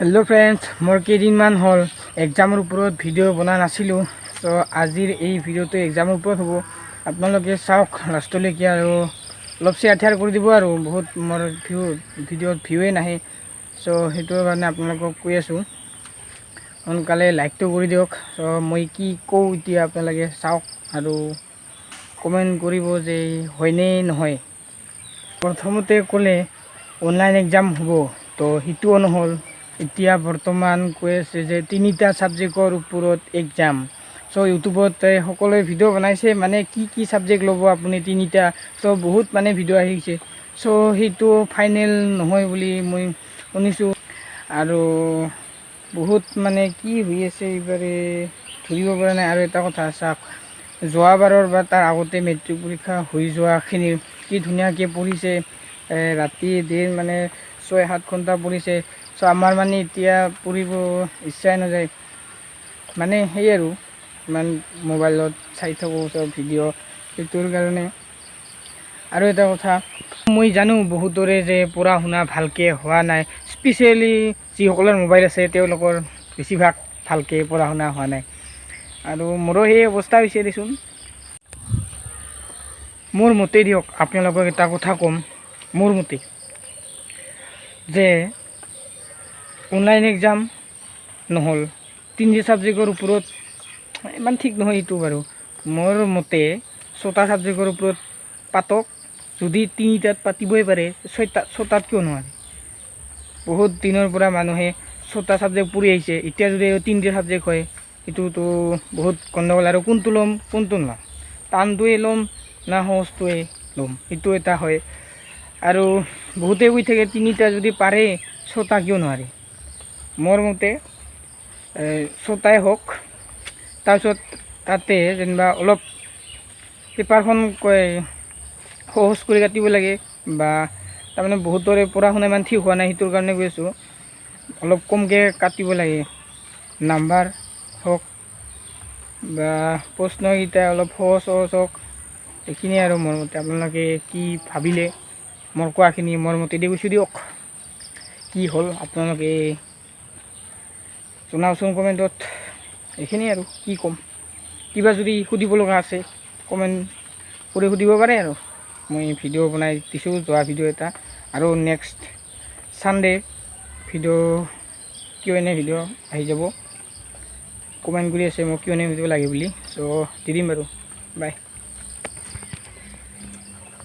hello friends मोर केदिनमान हल एग्जाমৰ ওপৰত video বনা নাছিলো তো আজিৰ এই ভিডিওটো এগ্জামৰ ওপৰত হ'ব আপোনালোকে চাওক লাষ্টলৈকে আৰু অলপ শেয়াৰ কৰি দিব আৰু বহুত মোৰ ভিডিওত ভিউৱে নাহে সো হেতুৰ কাৰণে আপোনালোকক কৈ আছো সোনকালে লাইকটো কৰি দিয়ক সো মই কি কওঁ এতিয়া আপোনালোকে চাওক আৰু কমেন্ট কৰিব যে হয়নে নহয় প্ৰথমতে ক'লে অনলাইন এগ্জাম হ'ব তো হিটো নহল এতিয়া বৰ্তমান কৈ আছে যে তিনিটা সাবজেক্টৰ ওপৰত এগ্জাম সো ইউটিউবত সকলোৱে ভিডিও বনাইছে মানে কি সাবজেক্ট ল'ব আপুনি তিনিটা সো বহুত মানে ভিডিও আহিছে সো হেতু ফাইনেল নহয় বুলি মই শুনিছো আৰু বহুত মানে কি হৈ আছে ইবাৰে ধৰিব পৰা নাই আৰু এটা কথা চাওক যোৱাবাৰৰ বা তাৰ আগতে মেট্ৰিক পৰীক্ষা হৈ যোৱাখিনি কি ধুনীয়াকৈ পঢ়িছে ৰাতি দিন মানে 6-7 ঘণ্টা পঢ়িছে সো আমাৰ মানে এতিয়া পঢ়িব ইচ্ছাই নাযায় মানে সেই আৰু মান মোবাইলত চাই থাকো সব ভিডিও এটোৰ কাৰণে আৰু এটা কথা মই জানো বহুতৰে যে পঢ়া শুনা ভালকে হোৱা নাই স্পেশালি যিসকলৰ মোবাইল আছে তেওঁলোকৰ বেছিভাগ ভালকে পঢ়া শুনা হোৱা নাই আৰু মোৰো সেই অৱস্থা হৈছে দিছোন মোৰ মতে দিয়ক আপোনালোকক এটা কথা কম মোৰ মতে যে অনলাইন এগ্জাম নহল তিনিটা সাবজেক্টৰ ওপৰত ইমান ঠিক নহয় ইটো বাৰু মোৰ মতে 6টা সাবজেক্টৰ ওপৰত পাতক যদি তিনিটাত পাতিবই পাৰে 6টাত কিয় নহয় বহুত দিনৰ পৰা মানুহে 6টা সাবজেক্ট পঢ়ি আহিছে এতিয়া যদি তিনিটা সাবজেক্ট হয় এটোতো বহুত গণ্ডগোল আৰু কোনটো লম কোনটো নলম টানটোৱে লম না সহজটোৱে লম এটো এটা হয় আৰু বহুতে কৈ থাকে তিনিটা যদি পাৰে 6টা কিয় নোৱাৰে মোৰ মতে 6টাই হোক তাৰপিছত তাতে যেনিবা অলপ পেপাৰখন সহজ কৰি কাটিব লাগে বা তাৰমানে বহুতৰে পঢ়া শুনা ইমান ঠিক হোৱা নাই হেতুৰ কাৰণে কৈ আছো অলপ কমকৈ কাটিব লাগে নাম্বাৰ হোক বা প্ৰশ্নকেইটা অলপ সহজ হওক এইখিনি আৰু মোৰ মতে আপোনালোকে কি ভাবিলে মোৰ কোৱাখিনি মোৰ মতে দি কৈছো দিয়ক কি হ'ল আপোনালোকে জনাওচোন কমেণ্টত এইখিনি আৰু কি ক'ম কিবা যদি সুধিব লগা আছে কমেণ্ট কৰি সুধিব পাৰে আৰু মই ভিডিও বনাই দিছো যোৱা ভিডিও এটা আৰু next Sunday video Q&A video আহি যাব কমেণ্ট কৰি আছে মোক Q&A ভিডিও লাগে বুলি সো দি দিম বাৰু বাই